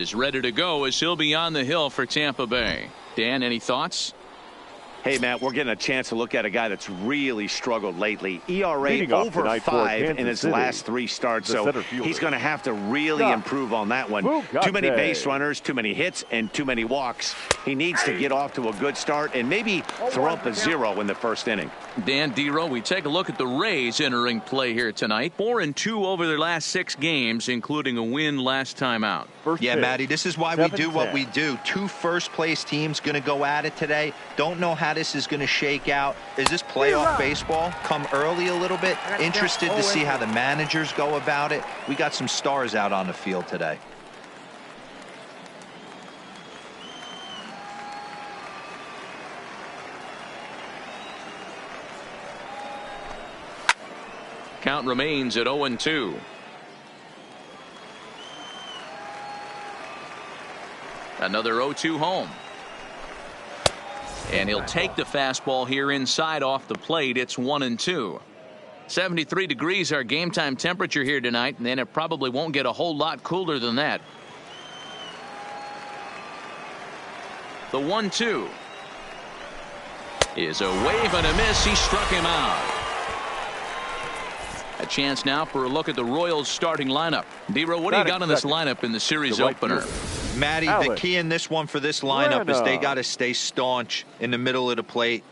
is ready to go as he'll be on the hill for Tampa Bay. Dan, any thoughts? Hey, Matt, we're getting a chance to look at a guy that's really struggled lately. ERA over 5 in his last 3 starts, so he's going to have to really improve on that one. Too many base runners, too many hits, and too many walks. He needs to get off to a good start and maybe throw up a 0 in the first inning. Dan Dero, we take a look at the Rays entering play here tonight. 4-2 over their last 6 games, including a win last time out. Yeah, Matty, this is why we do what we do. 2 first-place teams going to go at it today. Don't know how this is going to shake out. Is this playoff baseball? Come early a little bit. Interested to see how the managers go about it. We got some stars out on the field today. Count remains at 0-2. Another 0-2 home. And he'll take the fastball here inside off the plate. It's 1-2. 73 degrees our game time temperature here tonight, and then it probably won't get a whole lot cooler than that. The 1-2 is a wave and a miss. He struck him out. A chance now for a look at the Royals starting lineup. Dero, what do you got on this lineup in the series opener? Matty, the key in this one for this lineup is they got to stay staunch in the middle of the plate.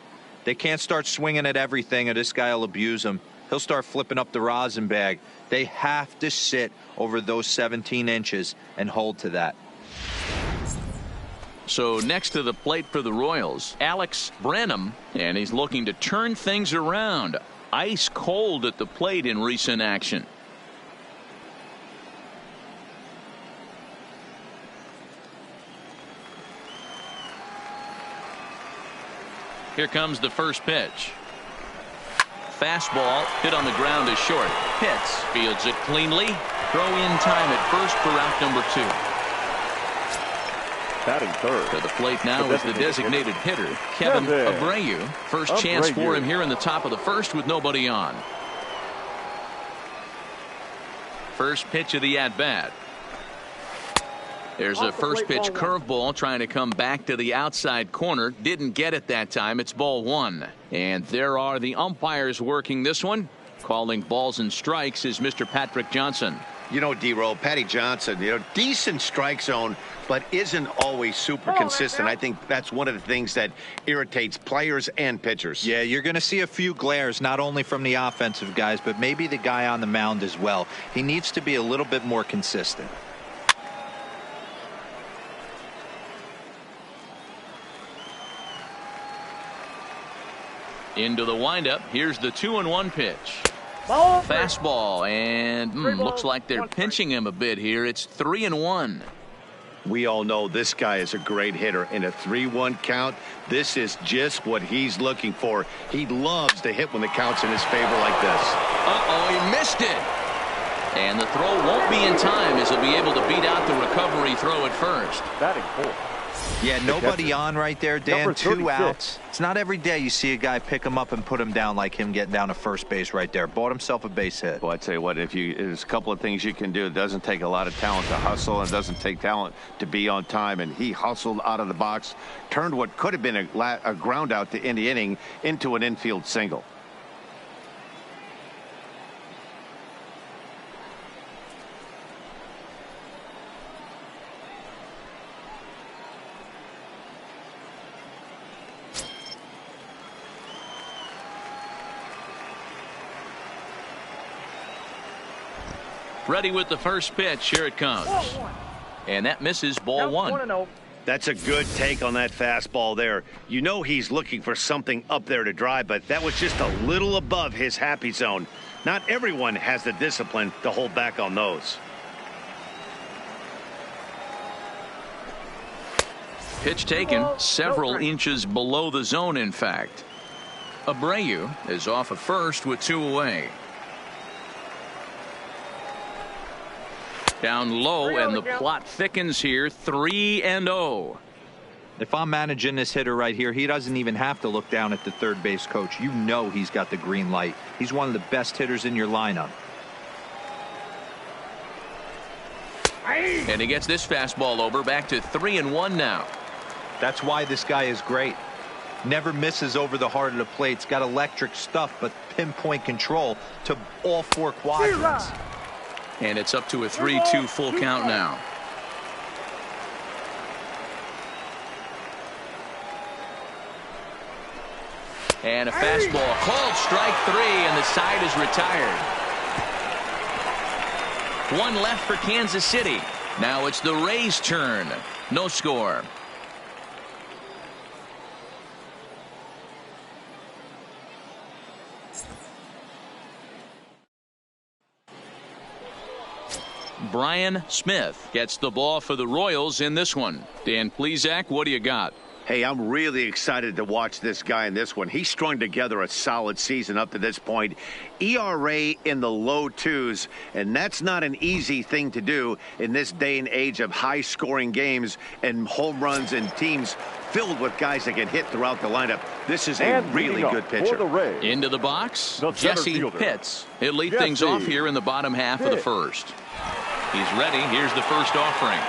They can't start swinging at everything or this guy will abuse them. He'll start flipping up the rosin bag. They have to sit over those 17 inches and hold to that. So next to the plate for the Royals, Alex Brenham, and he's looking to turn things around. Ice cold at the plate in recent action. Here comes the first pitch. Fastball hit on the ground is short. Pitts fields it cleanly. Throw in time at first for out number 2. Batting third. To the plate now is the designated hitter, Kevin Abreu. First chance for him here in the top of the first with nobody on. First pitch of the at-bat. There's a first pitch curveball trying to come back to the outside corner. Didn't get it that time. It's ball 1. And there are the umpires working this one. Calling balls and strikes is Mr. Patrick Johnson. You know, D-Roll, Patty Johnson, decent strike zone, but isn't always super consistent. I think that's one of the things that irritates players and pitchers. Yeah, you're going to see a few glares, not only from the offensive guys, but maybe the guy on the mound as well. He needs to be a little bit more consistent. Into the windup. Here's the 2-1 pitch. Fastball, and looks like they're pinching him a bit here. It's 3-1. We all know this guy is a great hitter. In a 3-1 count, this is just what he's looking for. He loves to hit when the count's in his favor like this. He missed it. And the throw won't be in time as he'll be able to beat out the recovery throw at first. Batting 4. Yeah, nobody on right there, Dan. 2 outs. It's not every day you see a guy pick him up and put him down like him getting down to first base right there. Bought himself a base hit. Well, I tell you what, there's a couple of things you can do. It doesn't take a lot of talent to hustle, and it doesn't take talent to be on time. And he hustled out of the box, turned what could have been a ground out to end the inning into an infield single. Ready with the first pitch. Here it comes. And that misses ball 1. That's a good take on that fastball there. You know he's looking for something up there to drive, but that was just a little above his happy zone. Not everyone has the discipline to hold back on those. Pitch taken several inches below the zone, in fact. Abreu is off at first with 2 away. Down low, and the plot thickens here. 3-0. If I'm managing this hitter right here, he doesn't even have to look down at the third base coach. You know he's got the green light. He's one of the best hitters in your lineup. And he gets this fastball over, back to 3-1 now. That's why this guy is great. Never misses over the heart of the plate. It's got electric stuff, but pinpoint control to all 4 quadrants. And it's up to a 3-2 full count now. And a fastball called strike 3, and the side is retired. 1 left for Kansas City. Now it's the Rays' turn. No score. Brian Smith gets the ball for the Royals in this one. Dan Plesac, what do you got? Hey, I'm really excited to watch this guy in this one. He strung together a solid season up to this point. ERA in the low 2s, and that's not an easy thing to do in this day and age of high-scoring games and home runs and teams filled with guys that can hit throughout the lineup. This is a really good pitcher. Into the box, Jesse Pitts. He'll lead things off here in the bottom half of the first. He's ready. Here's the first offering.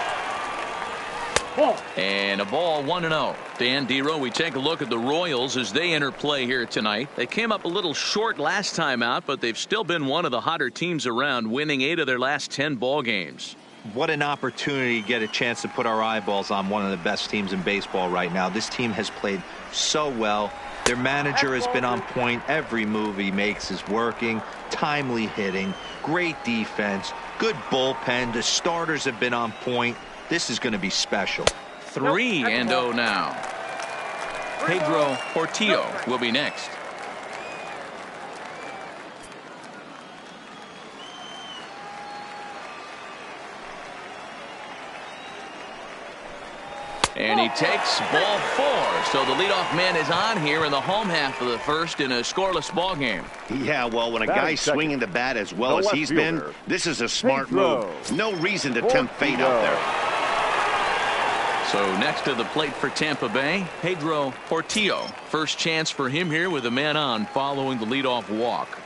And a ball, 1-0. Dan Dero, we take a look at the Royals as they enter play here tonight. They came up a little short last time out, but they've still been one of the hotter teams around, winning 8 of their last 10 ball games. What an opportunity to get a chance to put our eyeballs on one of the best teams in baseball right now. This team has played so well. Their manager has been on point. Every move he makes is working. Timely hitting, great defense, good bullpen. The starters have been on point. This is going to be special. 3-0 now. Pedro Portillo will be next. And he takes ball 4. So the leadoff man is on here in the home half of the first in a scoreless ball game. Yeah, well, when a guy's swinging the bat as well as he's been, this is a smart move. No reason to tempt fate out there. So next to the plate for Tampa Bay, Pedro Portillo. First chance for him here with a man on following the leadoff walk.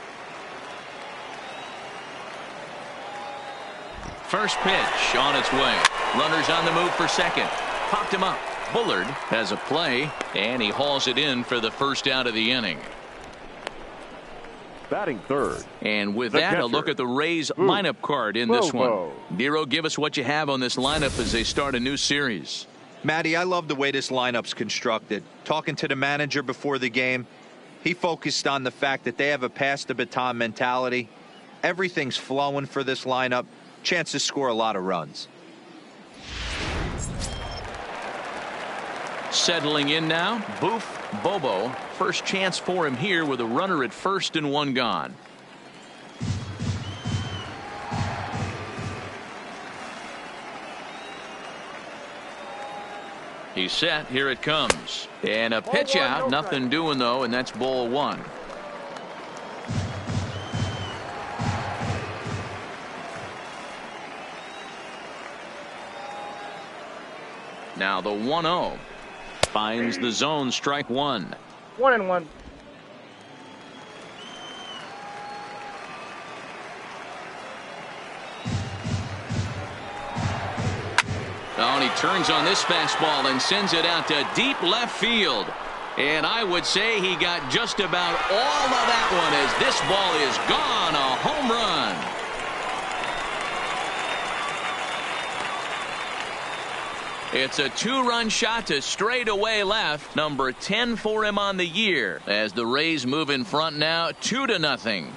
First pitch on its way. Runners on the move for second. Popped him up. Bullard has a play, and he hauls it in for the first out of the inning. Batting third. And with that, a look at the Rays lineup card in this one. Dero, give us what you have on this lineup as they start a new series. Matty, I love the way this lineup's constructed. Talking to the manager before the game, he focused on the fact that they have a pass the baton mentality. Everything's flowing for this lineup. Chance to score a lot of runs. Settling in now, Boof Bobo. First chance for him here with a runner at first and 1 gone. He's set. Here it comes. And a pitch out. Nothing doing, though, and that's ball 1. Now the 1-0. Finds the zone, strike 1. 1-1. Oh, and he turns on this fastball and sends it out to deep left field. And I would say he got just about all of that one as this ball is gone. A home run. It's a 2-run shot to straightaway left. Number 10 for him on the year as the Rays move in front now 2-0.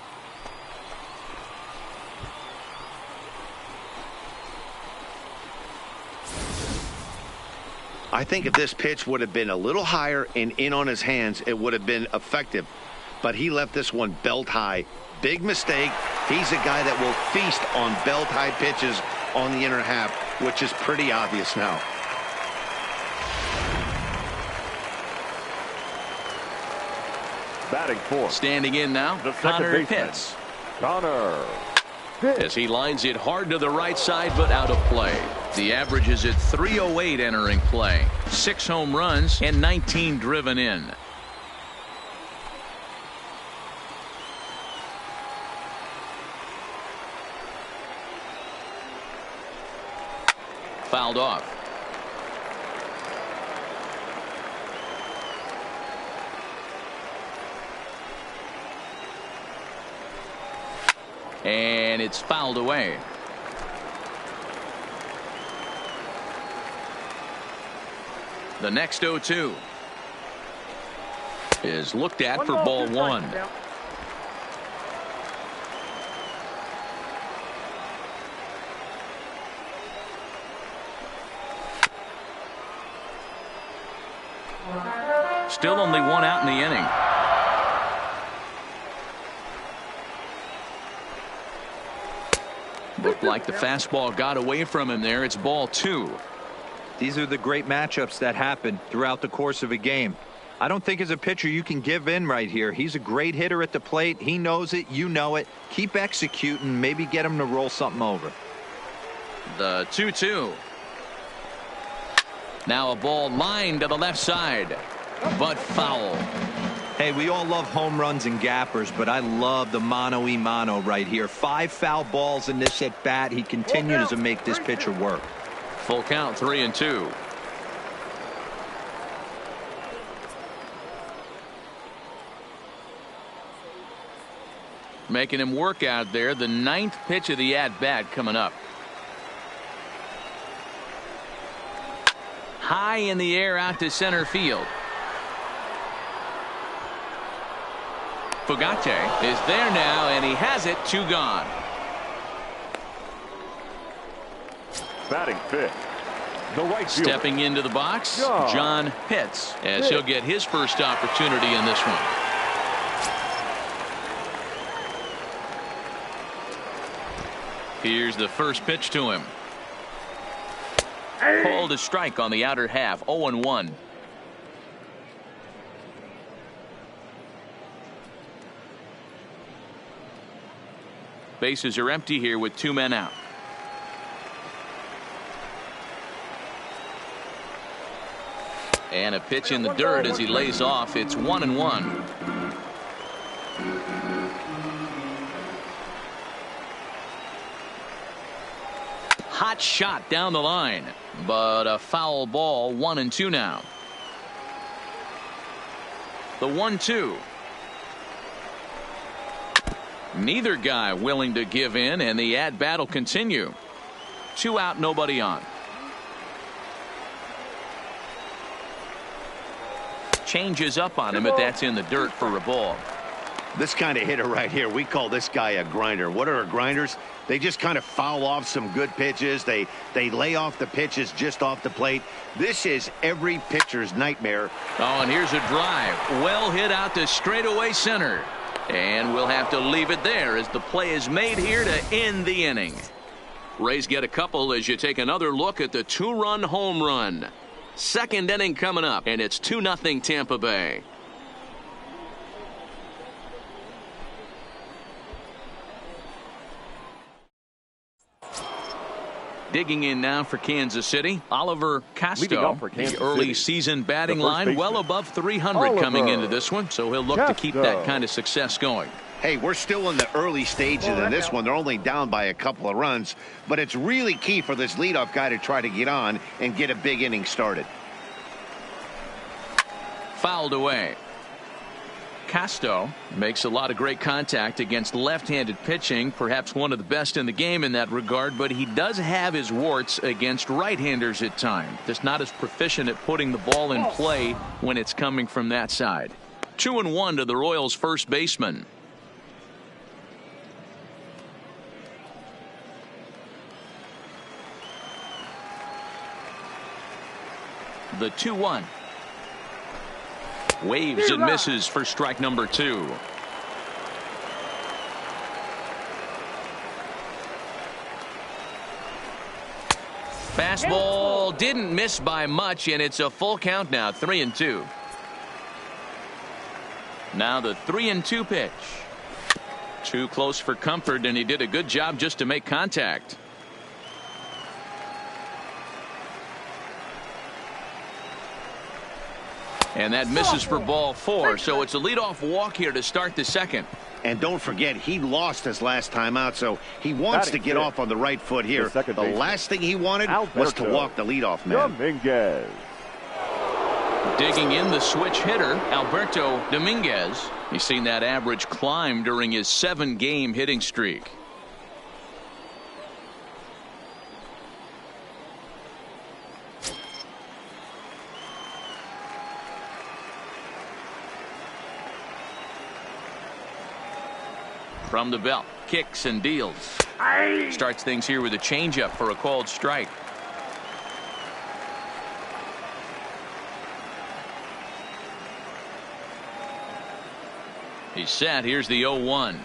I think if this pitch would have been a little higher and in on his hands, it would have been effective. But he left this one belt high. Big mistake. He's a guy that will feast on belt high pitches on the inner half, which is pretty obvious now. Batting fourth. Standing in now, Connor Pitts. Connor. As he lines it hard to the right side, but out of play. The average is at .308 entering play. 6 home runs and 19 driven in. Fouled off. And it's fouled away. The next 0-2 is looked at for ball one. Still only one out in the inning. Looked like the fastball got away from him there. It's ball two. These are the great matchups that happen throughout the course of a game. I don't think as a pitcher you can give in right here. He's a great hitter at the plate. He knows it. You know it. Keep executing. Maybe get him to roll something over. The 2-2. Now a ball lined to the left side, but foul. Hey, we all love home runs and gappers, but I love the mano-a-mano right here. 5 foul balls in this at bat. He continues to make this pitcher work. Full count, 3-2. Making him work out there. The 9th pitch of the at-bat coming up. High in the air out to center field. Fugate is there now, and he has it. 2 gone. Batting fifth, the right fielder. Stepping into the box, John Pitts, as he'll get his first opportunity in this one. Here's the first pitch to him. Called a strike on the outer half. 0-1. Bases are empty here with 2 men out. And a pitch in the dirt as he lays off. It's 1-1. Hot shot down the line, but a foul ball. 1-2 now. The 1-2. Neither guy willing to give in, and the at-bat will continue. 2 out, nobody on. Changes up on him, but that's in the dirt for a ball. This kind of hitter right here, we call this guy a grinder. What are grinders? They just kind of foul off some good pitches. They lay off the pitches just off the plate. This is every pitcher's nightmare. Oh, and here's a drive. Well hit out to straightaway center. And we'll have to leave it there as the play is made here to end the inning. Rays get a couple as you take another look at the 2-run home run. Second inning coming up, and it's 2-0 Tampa Bay. Digging in now for Kansas City, Oliver Casto. The early season batting line well above 300 coming into this one, so he'll look to keep that kind of success going. Hey, we're still in the early stages of this one. They're only down by a couple of runs, but it's really key for this leadoff guy to try to get on and get a big inning started. Fouled away. Casto makes a lot of great contact against left-handed pitching, perhaps one of the best in the game in that regard, but he does have his warts against right-handers at times. Just not as proficient at putting the ball in play when it's coming from that side. 2-1 to the Royals' first baseman. The 2-1. Waves and misses for strike number 2. Fastball didn't miss by much, and it's a full count now. 3-2. Now the 3-2 pitch. Too close for comfort, and he did a good job just to make contact. And that misses for ball 4, so it's a leadoff walk here to start the second. And don't forget, he lost his last time out, so he wants to get off on the right foot here. The last thing he wanted was to walk the leadoff man. Dominguez. Digging in the switch hitter, Alberto Dominguez. He's seen that average climb during his 7-game hitting streak. From the belt, kicks and deals. Starts things here with a changeup for a called strike. He's set. Here's the 0-1.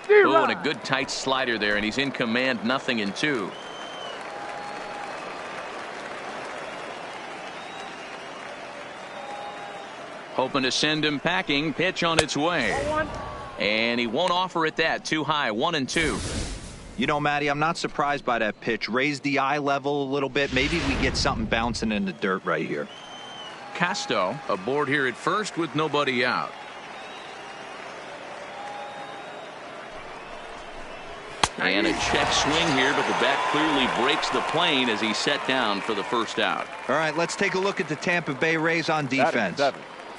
Oh, and a good tight slider there, and he's in command, 0-2. Hoping to send him packing. Pitch on its way. And he won't offer it that. Too high. 1-2. You know, Matty, I'm not surprised by that pitch. Raise the eye level a little bit. Maybe we get something bouncing in the dirt right here. Casto aboard here at first with nobody out. And a check swing here, but the bat clearly breaks the plane as he's set down for the first out. All right, let's take a look at the Tampa Bay Rays on defense.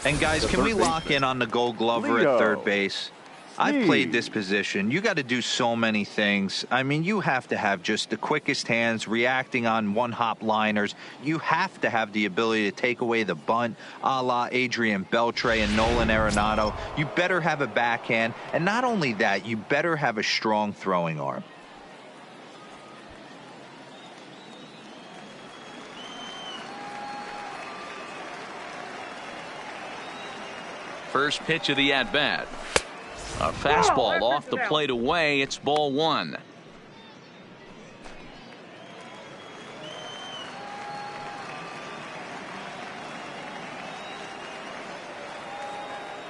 And guys, can we lock in on the Gold Glover at third base? I've played this position. You got to do so many things. I mean, you have to have just the quickest hands, reacting on one-hop liners. You have to have the ability to take away the bunt, a la Adrian Beltre and Nolan Arenado. You better have a backhand, and not only that, you better have a strong throwing arm. First pitch of the at-bat. A fastball off the plate away. It's ball 1.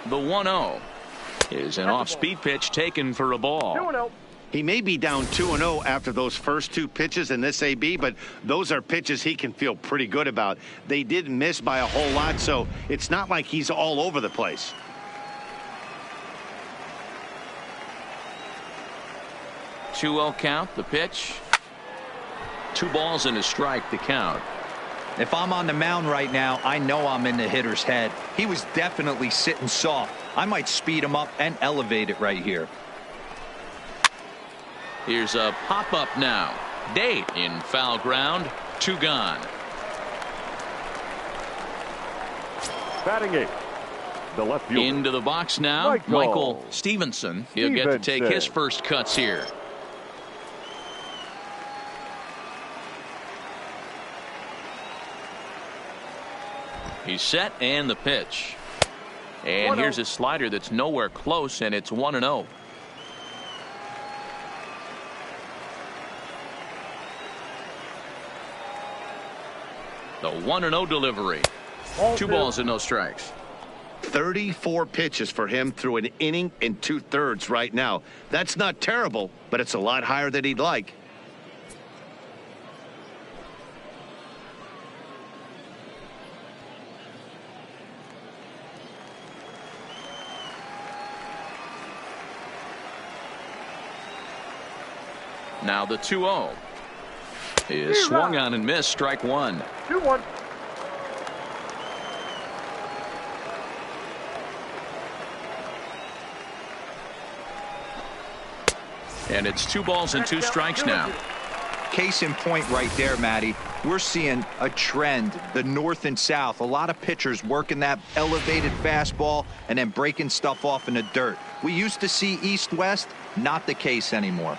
The 1-0 is an off-speed pitch taken for a ball. He may be down 2-0 after those first 2 pitches in this AB, but those are pitches he can feel pretty good about. They did miss by a whole lot, so it's not like he's all over the place. 2-0 count. The pitch. 2 balls and a strike to count. If I'm on the mound right now, I know I'm in the hitter's head. He was definitely sitting soft. I might speed him up and elevate it right here. Here's a pop-up now. Date in foul ground. 2 gone. Batting 8. The left fielder. Into the box now. Michael Stevenson. He'll get to take his first cuts here. He's set, and the pitch. And here's a slider that's nowhere close, and it's 1-0. The 1-0 delivery. 2 balls and no strikes. 34 pitches for him through an inning and 2/3 right now. That's not terrible, but it's a lot higher than he'd like. Now the 2-0 is swung on and missed. Strike 1. 2-1. And it's 2 balls and 2 strikes now. Case in point right there, Matty. We're seeing a trend, the north and south. A lot of pitchers working that elevated fastball and then breaking stuff off in the dirt. We used to see east-west, not the case anymore.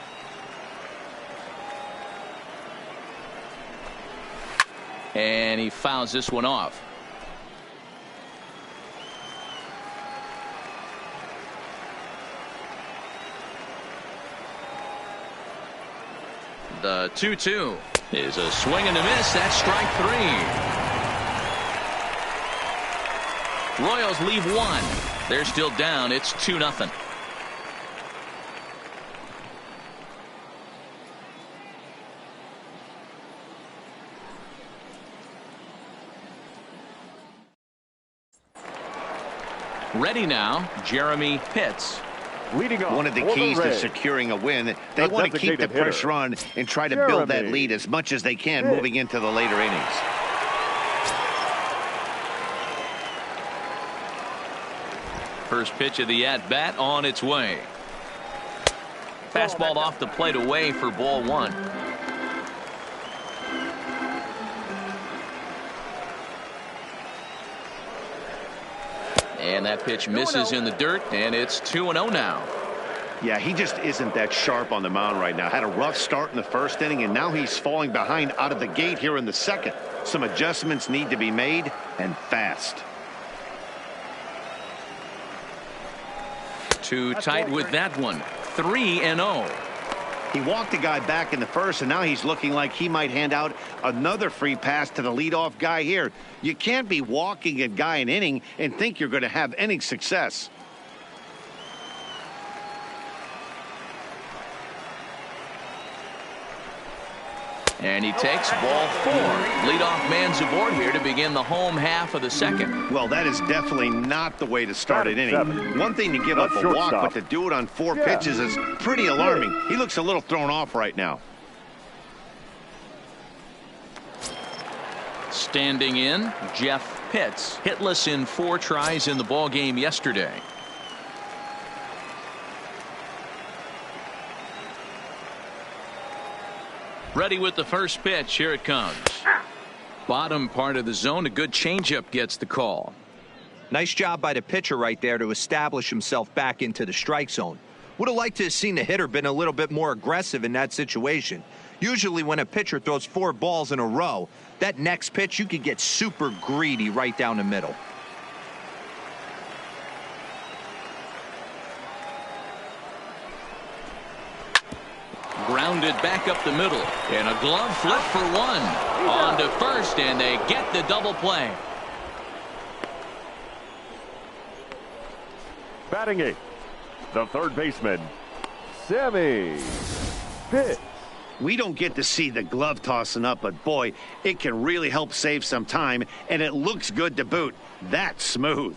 And he fouls this one off. The 2-2 is a swing and a miss. That's strike 3. Royals leave 1. They're still down. It's 2-0. Ready now, Jeremy Pitts. Leading off one of the keys to securing a win. They want to keep the push run and try to build that lead as much as they can moving into the later innings. First pitch of the at-bat on its way. Fastball off the plate away for ball one. And that pitch misses in the dirt, and it's 2-0 now. Yeah, he just isn't that sharp on the mound right now. Had a rough start in the first inning, and now he's falling behind out of the gate here in the second. Some adjustments need to be made, and fast. Too tight with that one. 3-0. He walked a guy back in the first, and now he's looking like he might hand out another free pass to the leadoff guy here. You can't be walking a guy an inning and think you're going to have any success. And he takes ball four. Leadoff man's aboard here to begin the home half of the second. Well, that is definitely not the way to start an inning. One thing to give up a walk, but to do it on 4 pitches is pretty alarming. He looks a little thrown off right now. Standing in, Jeff Pitts, hitless in 4 tries in the ball game yesterday. Ready with the first pitch. Here it comes. Bottom part of the zone. A good changeup gets the call. Nice job by the pitcher right there to establish himself back into the strike zone. Would have liked to have seen the hitter been a little bit more aggressive in that situation. Usually when a pitcher throws 4 balls in a row, that next pitch you could get super greedy right down the middle. Grounded back up the middle, and a glove flip for 1. On to first, and they get the double play. Batting 8th, the third baseman, Sammy Pitts. We don't get to see the glove tossing up, but boy, it can really help save some time, and it looks good to boot. That's smooth.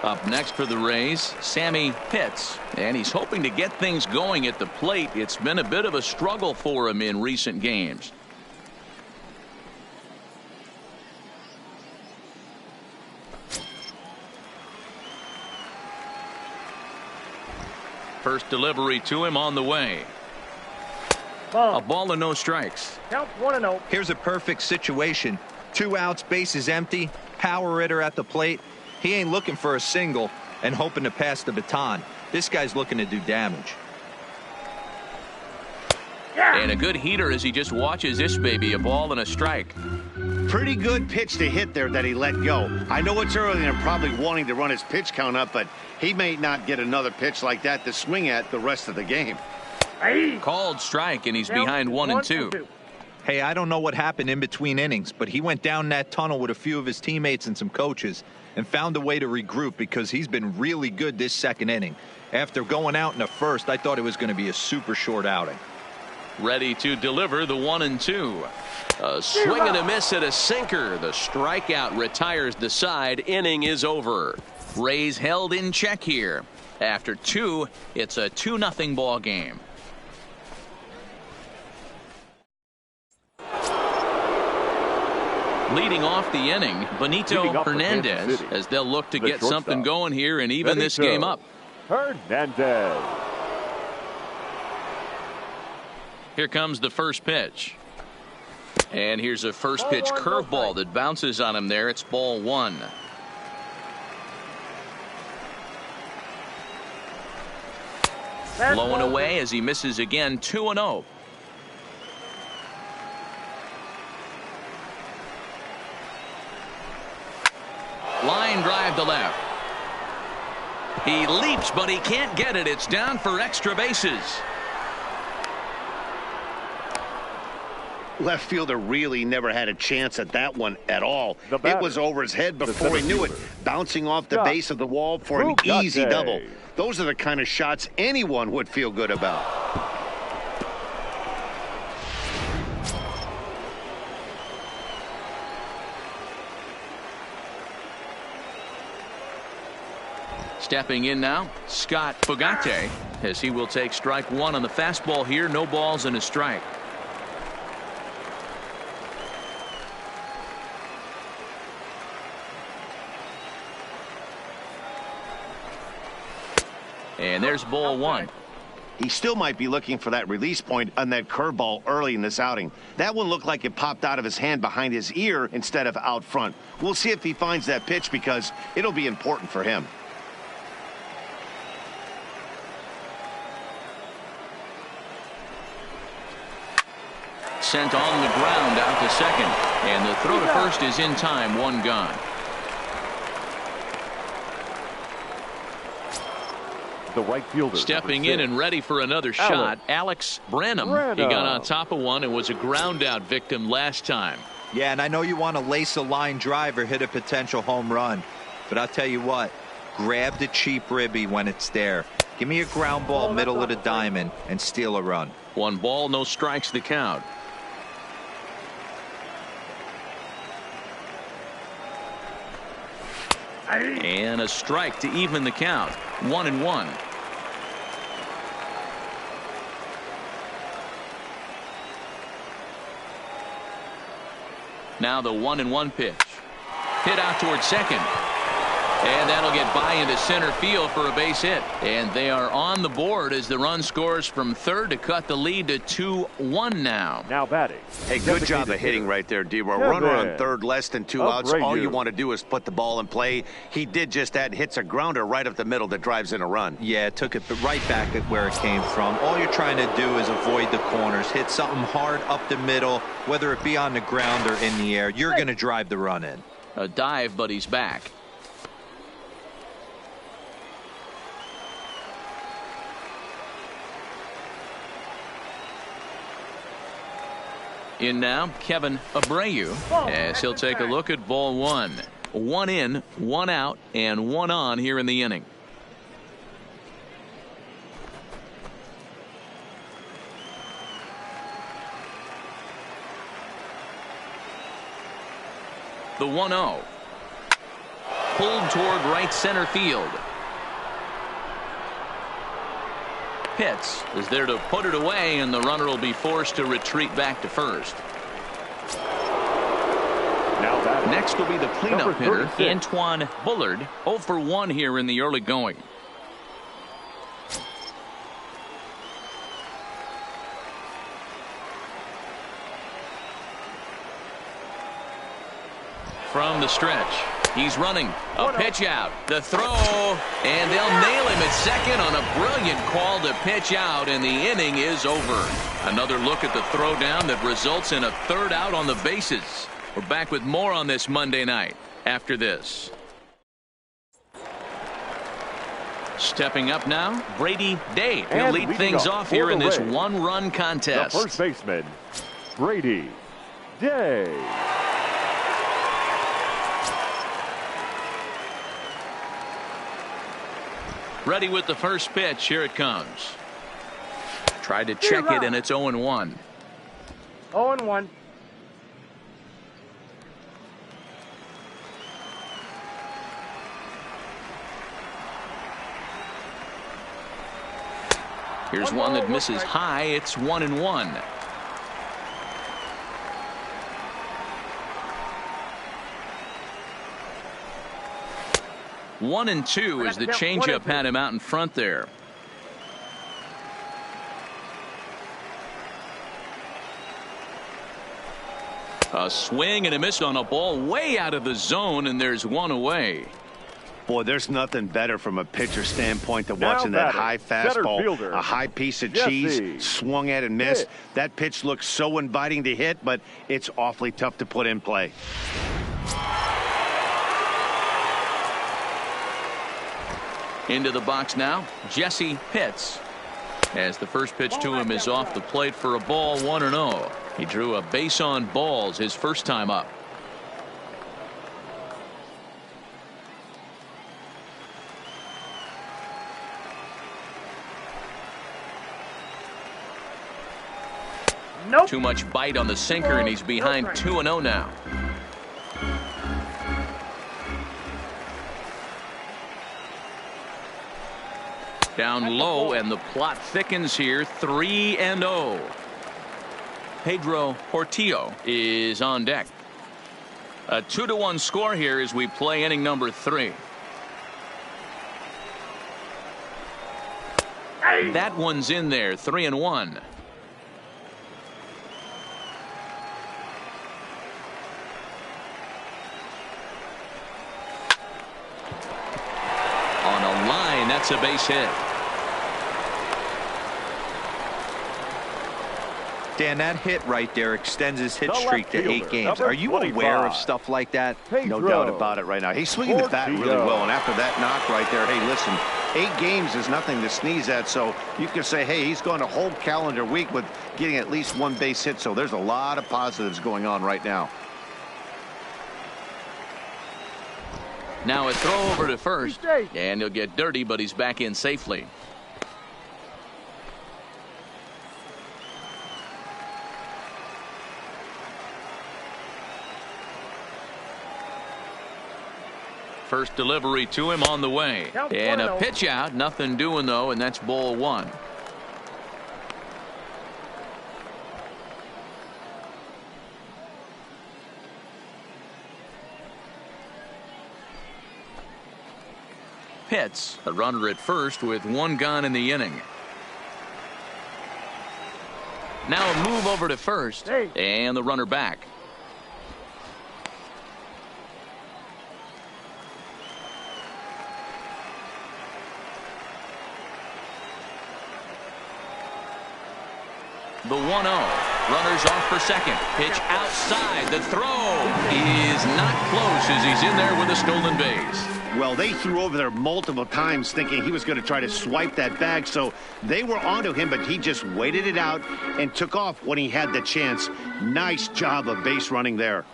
Up next for the Rays, Sammy Pitts, and he's hoping to get things going at the plate. It's been a bit of a struggle for him in recent games. First delivery to him on the way. A ball and no strikes. Count 1-0. Here's a perfect situation. 2 outs, bases empty, power hitter at the plate. He ain't looking for a single and hoping to pass the baton. This guy's looking to do damage. And a good heater as he just watches this baby, a ball and a strike. Pretty good pitch to hit there that he let go. I know it's early and probably wanting to run his pitch count up, but he may not get another pitch like that to swing at the rest of the game. Called strike, and he's behind 1-2. Hey, I don't know what happened in between innings, but he went down that tunnel with a few of his teammates and some coaches and found a way to regroup because he's been really good this second inning. After going out in the first, I thought it was going to be a super short outing. Ready to deliver the 1-2. A swing and a miss at a sinker. The strikeout retires the side. Inning is over. Rays held in check here. After 2, it's a 2-0 ball game. Leading off the inning, Benito Hernandez, as they'll look to get something going here and even this game up. Hernandez. Here comes the first pitch. And here's a first pitch curveball that bounces on him there. It's ball 1. Blowing away as he misses again. 2-0. Line drive to left. He leaps, but he can't get it. It's down for extra bases. Left fielder really never had a chance at that one at all. It was over his head before he knew it, bouncing off the base of the wall for an easy double. Those are the kind of shots anyone would feel good about. Stepping in now, Scott Fugate, as he will take strike one on the fastball here. No balls and a strike. And there's ball one. He still might be looking for that release point on that curveball early in this outing. That one looked like it popped out of his hand behind his ear instead of out front. We'll see if he finds that pitch because it'll be important for him. Sent on the ground out to second. And the throw to first is in time. One gone. The right fielder. Stepping in and ready for another shot, Alex Branham. He got on top of one and was a ground out victim last time. Yeah, and I know you want to lace a line drive or hit a potential home run, but I'll tell you what, grab the cheap ribby when it's there. Give me a ground ball middle of the diamond and steal a run. 1 ball, no strikes the count. And a strike to even the count. 1-1. Now the 1-1 pitch. Hit out towards second. And that'll get by into center field for a base hit. And they are on the board as the run scores from third to cut the lead to 2-1 now. Now batting. Hey, good job of hitting right there, D-Roy. Runner on third, less than 2 outs. All you want to do is put the ball in play. He did just that. Hits a grounder right up the middle that drives in a run. Yeah, took it right back at where it came from. All you're trying to do is avoid the corners. Hit something hard up the middle, whether it be on the ground or in the air. You're going to drive the run in. A dive, but he's back. In now, Kevin Abreu, as he'll take a look at ball one. 1 in, 1 out, and 1 on here in the inning. The 1-0. Pulled toward right center field. Pitts is there to put it away, and the runner will be forced to retreat back to first. Next will be the cleanup hitter, Antoine Bullard. 0 for 1 here in the early going. From the stretch, he's running. A pitch out. The throw, and they'll nail him at second on a brilliant call to pitch out, and the inning is over. Another look at the throw down that results in a third out on the bases. We're back with more on this Monday night after this. Stepping up now, Brady Day. He'll lead things off here in this one-run contest. The first baseman, Brady Day. Ready with the first pitch. Here it comes. Tried to check it, and it's 0-1. 0-1. Here's one that misses high. It's 1-1. One and two as the changeup had him out in front there. A swing and a miss on a ball way out of the zone, and there's one away. Boy, there's nothing better from a pitcher standpoint than watching that high fastball, a high piece of cheese, swung at and missed. That pitch looks so inviting to hit, but it's awfully tough to put in play. Into the box now, Jesse Pitts. As the first pitch to him is off the plate for a ball, 1-0. He drew a base on balls his first time up. Nope. Too much bite on the sinker, and he's behind 2-0 now. Down low, and the plot thickens here. 3-0. Pedro Portillo is on deck. A 2-1 score here as we play inning number 3. That one's in there. 3-1. On a line, that's a base hit. Dan, that hit right there extends his hit streak to 8 games. Are you aware of stuff like that? No doubt about it right now. He's swinging the bat really well, and after that knock right there, hey, listen, 8 games is nothing to sneeze at, so you can say, hey, he's gone a whole calendar week with getting at least 1 base hit, so there's a lot of positives going on right now. Now a throw over to first, and he'll get dirty, but he's back in safely. First delivery to him on the way. And a pitch out. Nothing doing, though, and that's ball 1. Pitts, a runner at first with 1 gone in the inning. Now a move over to first, and the runner back. The 1-0. Runners off for second. Pitch outside. The throw is not close as he's in there with a stolen base. Well, they threw over there multiple times thinking he was going to try to swipe that bag, so they were onto him, but he just waited it out and took off when he had the chance. Nice job of base running there.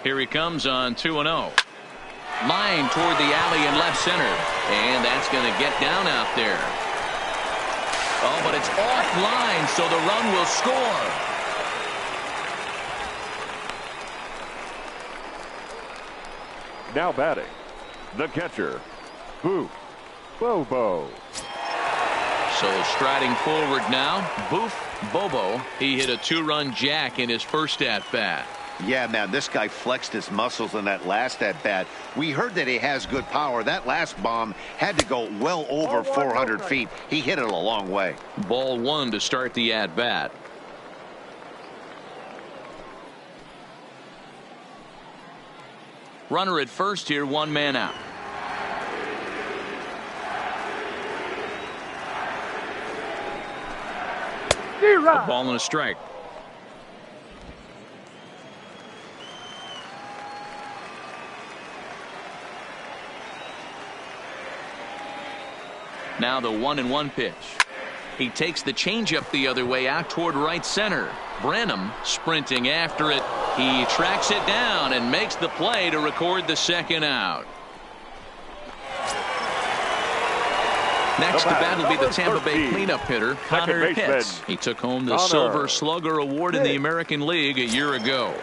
Here he comes on 2-0. Line toward the alley in left center. And that's going to get down out there. Oh, but it's offline, so the run will score. Now batting, the catcher, Boof Bobo. So striding forward now, Boof Bobo. He hit a 2-run jack in his first at-bat. Yeah, man, this guy flexed his muscles in that last at-bat. We heard that he has good power. That last bomb had to go well over 400 feet. He hit it a long way. Ball 1 to start the at-bat. Runner at first here, 1 man out. A ball and a strike. Now the 1-1 pitch. He takes the changeup the other way out toward right center. Branham sprinting after it. He tracks it down and makes the play to record the second out. Next to bat will be the Tampa Bay cleanup hitter, Connor Pitts. He took home the Silver Slugger Award in the American League a year ago.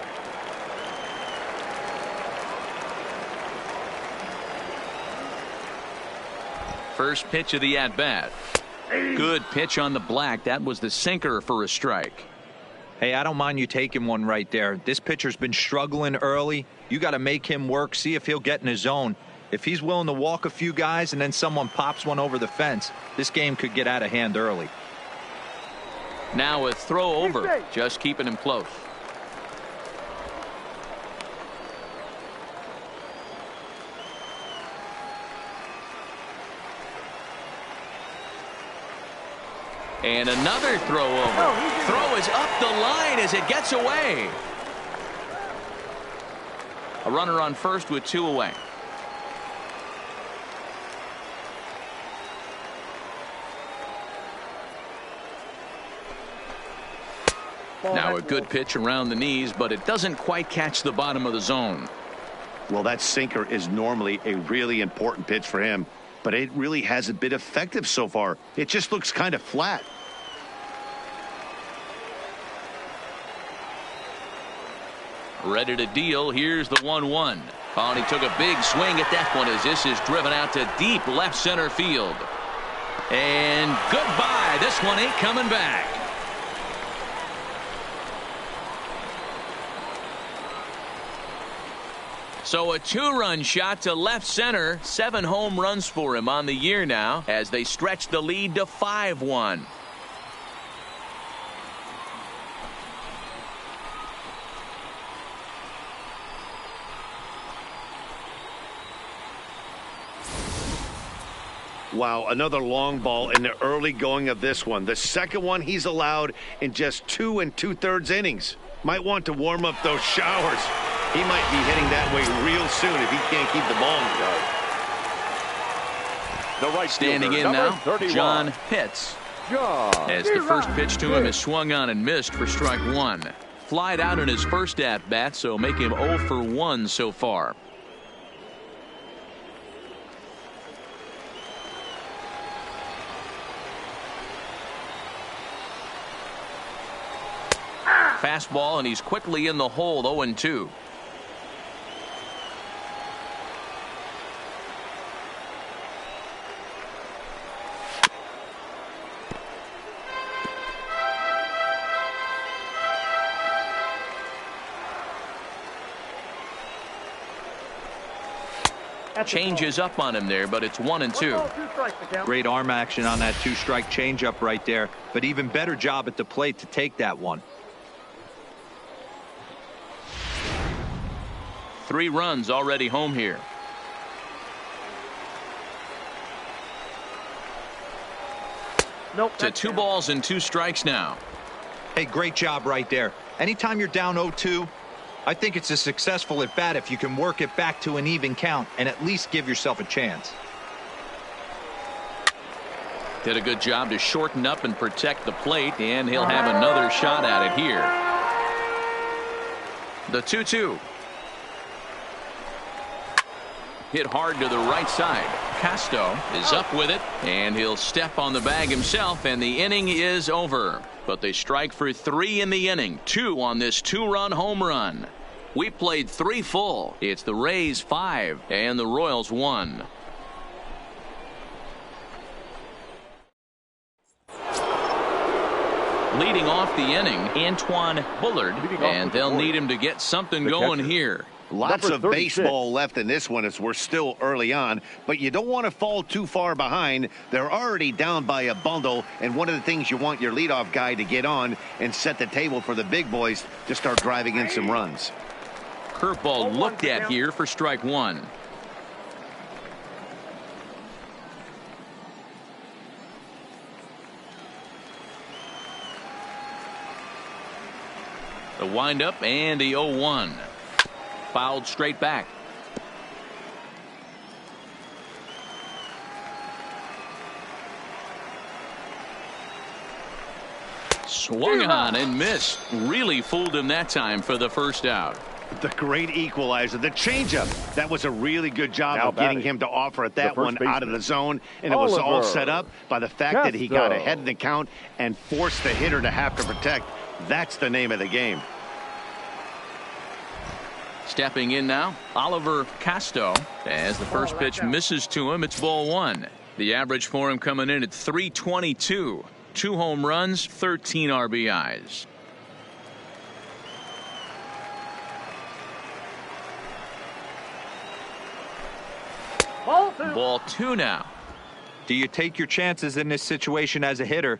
First pitch of the at-bat. Good pitch on the black. That was the sinker for a strike. Hey, I don't mind you taking one right there. This pitcher's been struggling early. You got to make him work, see if he'll get in his zone. If he's willing to walk a few guys and then someone pops one over the fence, this game could get out of hand early. Now a throw over, just keeping him close. And another throw over. Throw is up the line as it gets away. A runner on first with 2 away. Now a good pitch around the knees, but it doesn't quite catch the bottom of the zone. Well, that sinker is normally a really important pitch for him, but it really hasn't been effective so far. It just looks kind of flat. Ready to deal. Here's the 1-1. Oh, and he took a big swing at that one as this is driven out to deep left center field. And goodbye. This one ain't coming back. So a 2-run shot to left center. 7 home runs for him on the year now as they stretch the lead to 5-1. Wow, another long ball in the early going of this one. The second one he's allowed in just 2 2/3 innings. Might want to warm up those showers. He might be heading that way real soon if he can't keep the ball in the yard. The right standing in now, 31. John Pitts. As the first pitch to him is swung on and missed for strike 1. Flied out in his first at bat, so make him 0 for 1 so far. Fastball, and he's quickly in the hole. 0-2. Changes up on him there, but it's 1-2. Great arm action on that 2-strike changeup right there, but even better job at the plate to take that one. 3 runs already home here. Nope. To 2 balls and 2 strikes now. Hey, great job right there. Anytime you're down 0-2, I think it's a successful at bat if you can work it back to an even count and at least give yourself a chance. Did a good job to shorten up and protect the plate, and he'll have another shot at it here. The 2-2. Hit hard to the right side. Casto is up with it, and he'll step on the bag himself, and the inning is over. But they strike for 3 in the inning. 2 on this 2-run home run. We played 3 full. It's the Rays 5 and the Royals 1. Leading off the inning, Antoine Bullard, and they'll need him to get something going here. Lots of baseball left in this one as we're still early on, but you don't want to fall too far behind. They're already down by a bundle, and one of the things you want your leadoff guy to get on and set the table for the big boys to start driving in some runs. Curveball looked at here for strike 1. The windup and the 0-1. Fouled straight back. Swung on and missed. Really fooled him that time for the first out. The great equalizer, the changeup. That was a really good job of getting him to offer at that one out of the zone. And it was all set up by the fact that he got ahead in the count and forced the hitter to have to protect. That's the name of the game. Stepping in now, Oliver Casto. As the first pitch misses to him, it's ball 1. The average for him coming in at .322. 2 home runs, 13 RBIs. Ball 2 now. Do you take your chances in this situation as a hitter,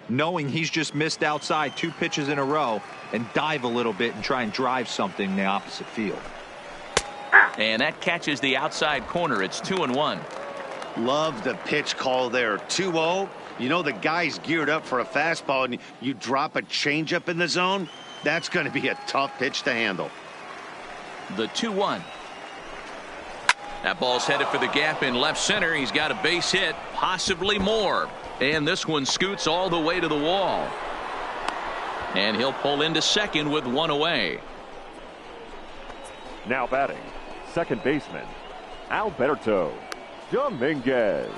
knowing he's just missed outside 2 pitches in a row, and dive a little bit and try and drive something in the opposite field? And that catches the outside corner. It's 2-1. Love the pitch call there. 2-0. You know the guy's geared up for a fastball, and you drop a changeup in the zone. That's going to be a tough pitch to handle. The 2-1. That ball's headed for the gap in left center. He's got a base hit, possibly more. And this one scoots all the way to the wall. And he'll pull into second with 1 away. Now batting, second baseman, Alberto Dominguez.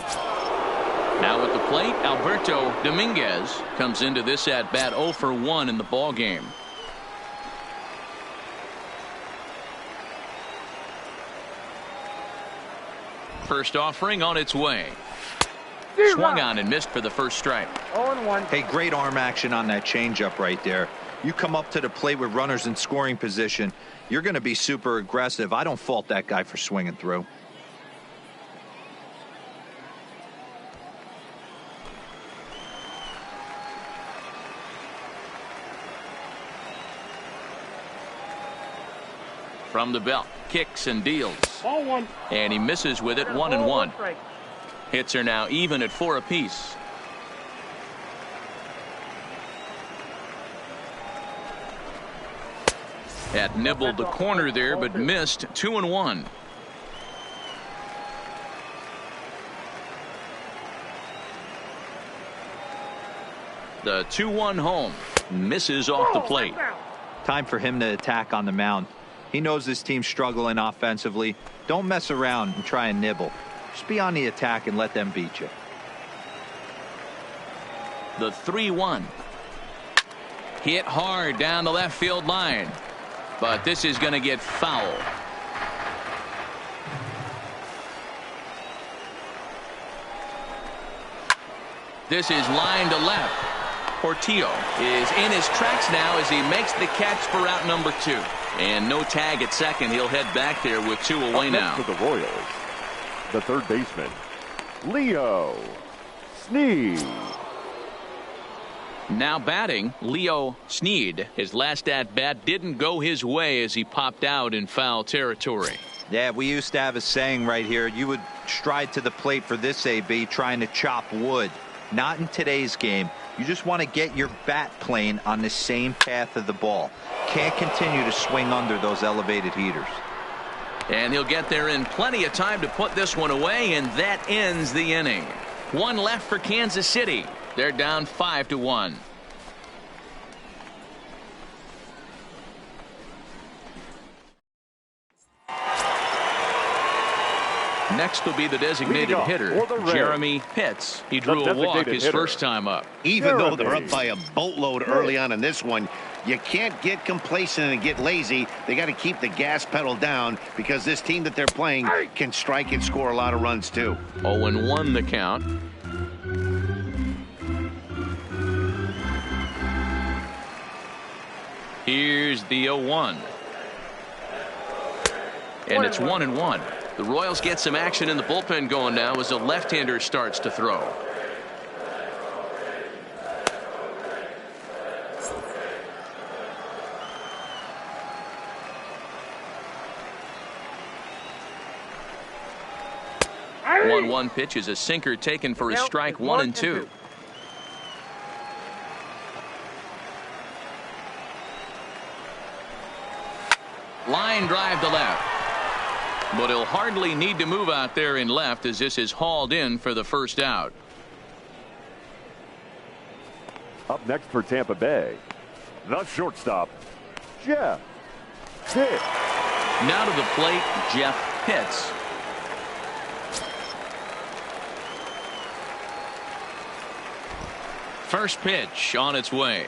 Now at the plate, Alberto Dominguez comes into this at bat 0 for 1 in the ball game. first offering on its way. Swung on and missed for the first strike. 0-1. Hey, great arm action on that changeup right there. You come up to the plate with runners in scoring position, you're going to be super aggressive. I don't fault that guy for swinging through. From the belt, kicks and deals. Ball 1. And he misses with it, 1-1. Hits are now even at 4 apiece. That nibbled the corner there, but missed. 2-1. The 2-1 home misses off the plate. Time for him to attack on the mound. He knows this team's struggling offensively. Don't mess around and try and nibble. Just be on the attack and let them beat you. The 3-1. Hit hard down the left field line. But this is going to get foul. This is line to left. Portillo is in his tracks now as he makes the catch for out number 2. And no tag at second. He'll head back there with 2 away now. For the Royals, the third baseman, Leo Snead. Now batting, Leo Snead. His last at-bat didn't go his way as he popped out in foul territory. Yeah, we used to have a saying right here. You would stride to the plate for this AB trying to chop wood. Not in today's game. You just want to get your bat plane on the same path of the ball. Can't continue to swing under those elevated heaters. And he'll get there in plenty of time to put this one away, and that ends the inning. 1 left for Kansas City. They're down 5-1. Next will be the designated hitter, Jeremy Pitts. He drew a walk his first time up. Even though they're up by a boatload early on in this one, you can't get complacent and get lazy. They got to keep the gas pedal down because this team that they're playing can strike and score a lot of runs too. 0-1 the count. Here's the 0-1. And it's 1-1. The Royals get some action in the bullpen going now as a left-hander starts to throw. Hey. 1-1 pitch is a sinker taken for a strike, 1-2. Line drive to left. But he'll hardly need to move out there in left as this is hauled in for the first out. Up next for Tampa Bay, the shortstop, Jeff Pitts. Now to the plate, Jeff Pitts. First pitch on its way.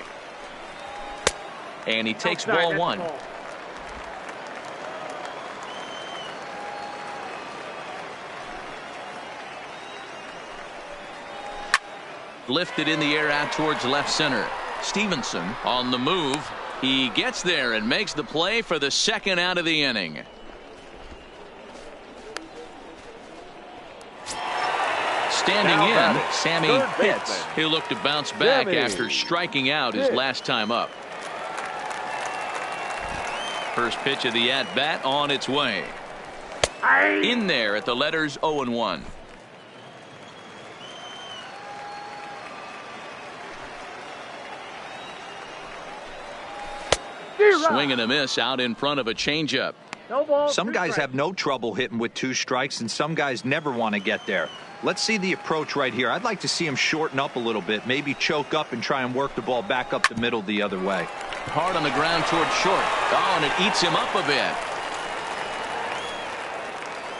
And he takes ball 1. Lifted in the air out towards left center. Stevenson on the move. He gets there and makes the play for the second out of the inning. Standing in, Sammy Pitts, who looked to bounce back after striking out his last time up. First pitch of the at-bat on its way. In there at the letters 0-1. Swing and a miss out in front of a changeup. Some guys have no trouble hitting with 2 strikes, and some guys never want to get there. Let's see the approach right here. I'd like to see him shorten up a little bit, maybe choke up and try and work the ball back up the middle the other way. Hard on the ground towards short. Oh, and it eats him up a bit.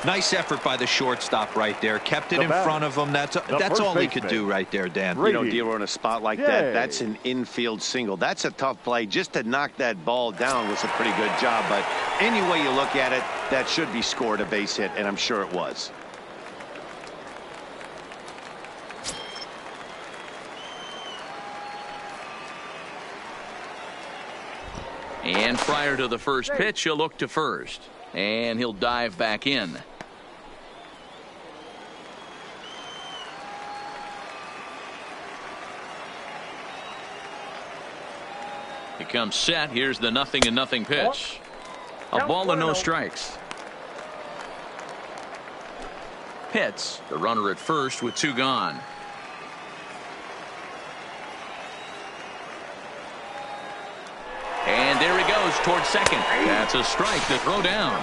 Nice effort by the shortstop right there. Kept it in front of him. That's all he could do right there, Dan. You know, dealer in a spot like that, that's an infield single. That's a tough play. Just to knock that ball down was a pretty good job. But any way you look at it, that should be scored a base hit, and I'm sure it was. And prior to the first pitch, he'll look to first. And he'll dive back in. He comes set. Here's the 0-0 pitch. A ball and no strikes. Pitts, the runner at first with 2 gone. And there he goes towards second. That's a strike to throw down.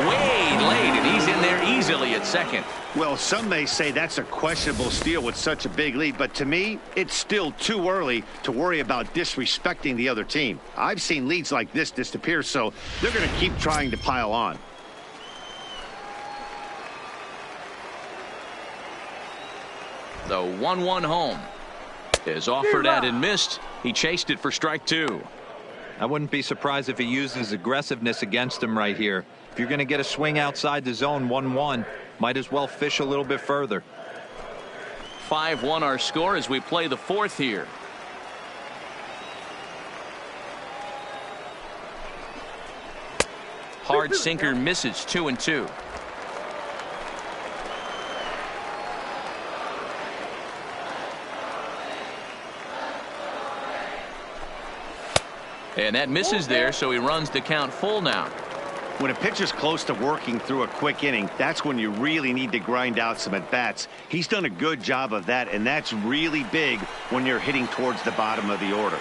Way late, and he's in there easily at second. Well, some may say that's a questionable steal with such a big lead, but to me, it's still too early to worry about disrespecting the other team. I've seen leads like this disappear, so they're going to keep trying to pile on. The 1-1 home is offered at and missed. He chased it for strike 2. I wouldn't be surprised if he uses aggressiveness against him right here. If you're going to get a swing outside the zone 1-1, might as well fish a little bit further. 5-1 our score as we play the 4th here. Hard sinker misses 2-2. And that misses there, so he runs the count full now. When a pitcher's close to working through a quick inning, that's when you really need to grind out some at-bats. He's done a good job of that, and that's really big when you're hitting towards the bottom of the order.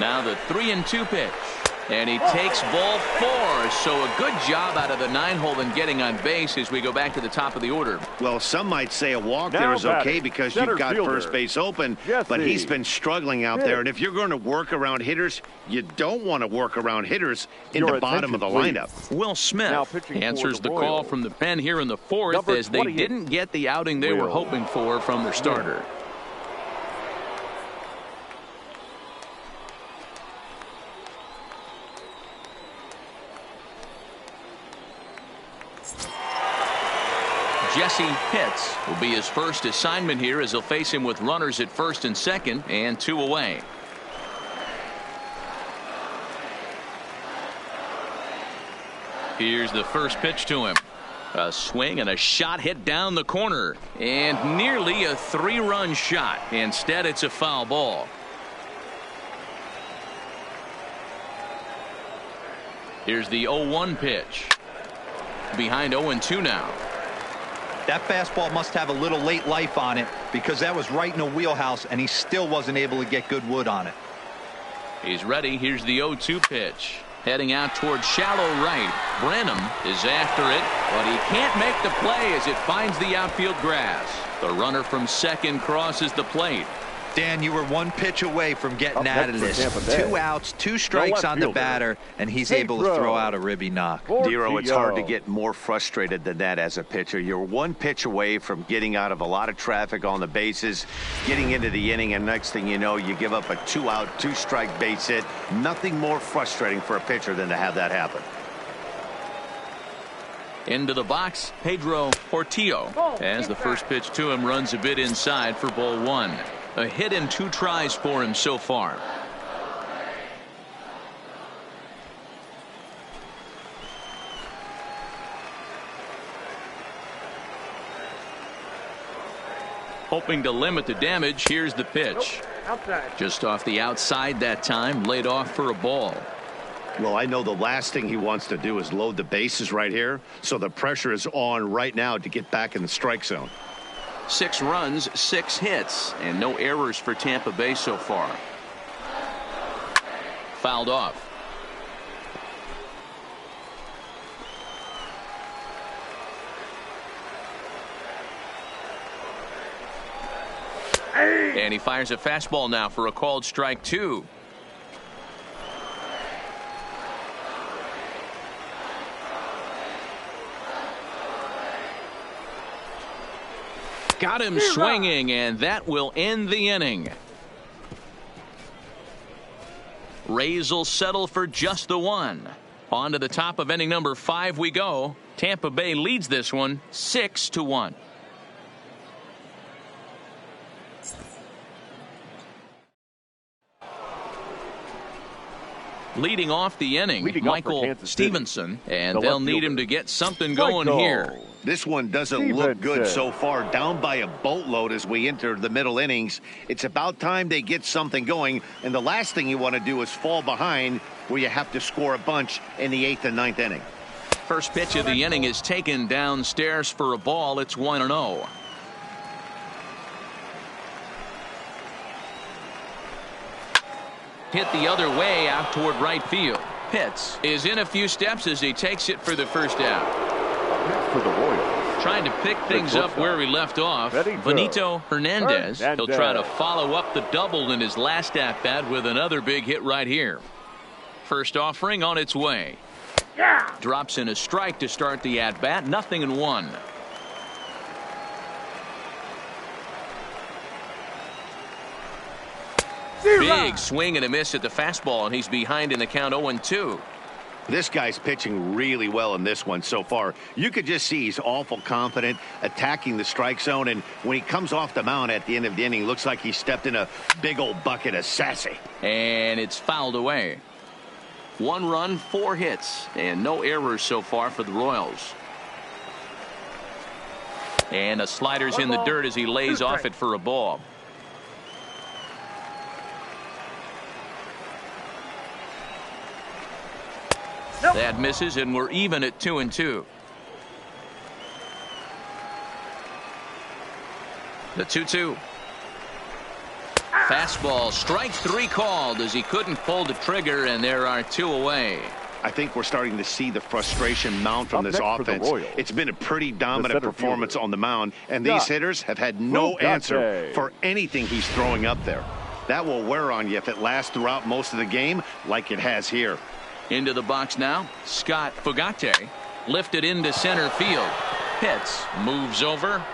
Now the 3-2 pitch. And he takes ball 4. So a good job out of the 9-hole in getting on base as we go back to the top of the order. Well, some might say a walk there is okay because you've got first base open, but he's been struggling out there. And if you're going to work around hitters, you don't want to work around hitters in the bottom of the lineup. Will Smith answers the call from the pen here in the 4th as they didn't get the outing they were hoping for from their starter. Jesse Pitts will be his first assignment here as he'll face him with runners at first and second and 2 away. Here's the first pitch to him. A swing and a shot hit down the corner and nearly a 3-run shot. Instead, it's a foul ball. Here's the 0-1 pitch. Behind 0-2 now. That fastball must have a little late life on it because that was right in the wheelhouse and he still wasn't able to get good wood on it. He's ready. Here's the 0-2 pitch. Heading out towards shallow right. Branham is after it, but he can't make the play as it finds the outfield grass. The runner from second crosses the plate. Dan, you were 1 pitch away from getting out of this. 2 outs, 2 strikes on the batter, and he's able to throw out a ribby knock. Dero, it's hard to get more frustrated than that as a pitcher. You're 1 pitch away from getting out of a lot of traffic on the bases, getting into the inning, and next thing you know, you give up a 2-out, 2-strike base hit. Nothing more frustrating for a pitcher than to have that happen. Into the box, Pedro Portillo, as the first pitch to him runs a bit inside for ball 1. A hit in 2 tries for him so far. Hoping to limit the damage. Here's the pitch. Just off the outside that time, laid off for a ball. Well, I know the last thing he wants to do is load the bases right here, so the pressure is on right now to get back in the strike zone. 6 runs, 6 hits, and no errors for Tampa Bay so far. Fouled off. And he fires a fastball now for a called strike 2. Got him swinging, and that will end the inning. Rays will settle for just the 1. On to the top of inning number 5 we go. Tampa Bay leads this one 6-1. Leading off the inning, Michael Stevenson, and they'll need him to get something going here. This one doesn't look good so far, down by a boatload as we enter the middle innings. It's about time they get something going, and the last thing you want to do is fall behind where you have to score a bunch in the 8th and 9th inning. First pitch of the inning is taken downstairs for a ball. It's 1-0. Hit the other way out toward right field. Pitts is in a few steps as he takes it for the first out. For the Royals, trying to pick things up where he left off. Benito Hernandez. He'll try to follow up the double in his last at bat with another big hit right here. First offering on its way. Drops in a strike to start the at bat. 0-1. Big swing and a miss at the fastball, and he's behind in the count 0-2. This guy's pitching really well in this one so far. You could just see he's awful confident attacking the strike zone, and when he comes off the mound at the end of the inning, looks like he stepped in a big old bucket of sassy. And it's fouled away. 1 run, 4 hits, and no errors so far for the Royals. And a slider's in the dirt as he lays off it for a ball. That misses, and we're even at 2-2. The 2-2. Fastball, strike 3 called as he couldn't pull the trigger, and there are 2 away. I think we're starting to see the frustration mount from this offense. It's been a pretty dominant performance on the mound, and these hitters have had no answer for anything he's throwing up there. That will wear on you if it lasts throughout most of the game like it has here. Into the box now, Scott Fugate lifted into center field. Pitts moves over,